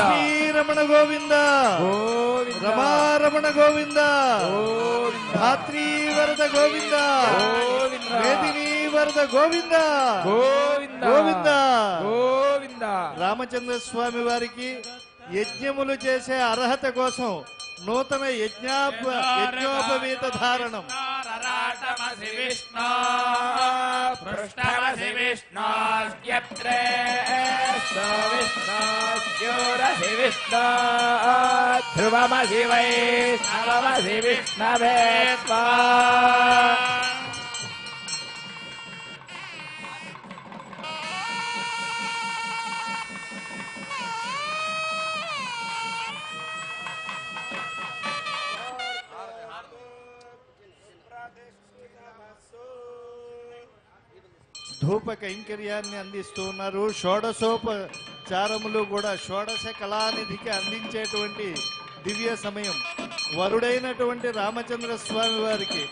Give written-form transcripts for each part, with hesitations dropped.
లక్ష్మీరమణ గోవింద రమారమణ గోవింద ధాత్రీవరద గోవింద మేదినీ వరద గోవింద గోవింద గోవింద. రామచంద్ర స్వామి వారికి యజ్ఞములు చేసే అర్హత కోసం నూతన యజ్ఞోపవీత ధారణం. ధ్రువమసి వైష్ణవమసి విష్ణవే ధూప కైంకర్యాన్ని అందిస్తూ ఉన్నారు. షోడశోపచారములు కూడా షోడశ కళానిధికి అందించేటువంటి దివ్య సమయం. వరుడైనటువంటి రామచంద్ర స్వామి వారికి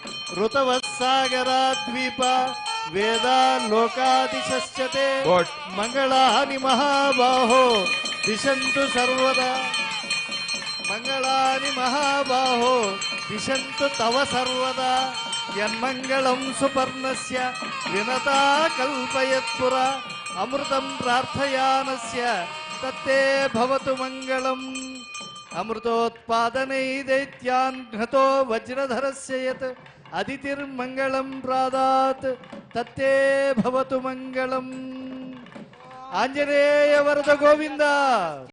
ఋతవత్సాగరాద్వీప వేదా లోకాదిశస్యతే మంగళాని మహాబాహో దిశంతు సర్వదా మంగళాని మహాబాహో దిశంతు తవ సర్వదా యన్మంగళం సుపర్ణస్య వినతా కల్పయత్పుర అమృతం ప్రార్థయానస్య తత్తే భవతు మంగళం. అమృతోత్పాదనై దైత్యాన్ ఘ్నతో వజ్రధరస్య యత్ అదితిర్మంగళం ప్రాదాత్ తత్తే భవతు మంగళం. ఆంజనేయ వరద గోవింద.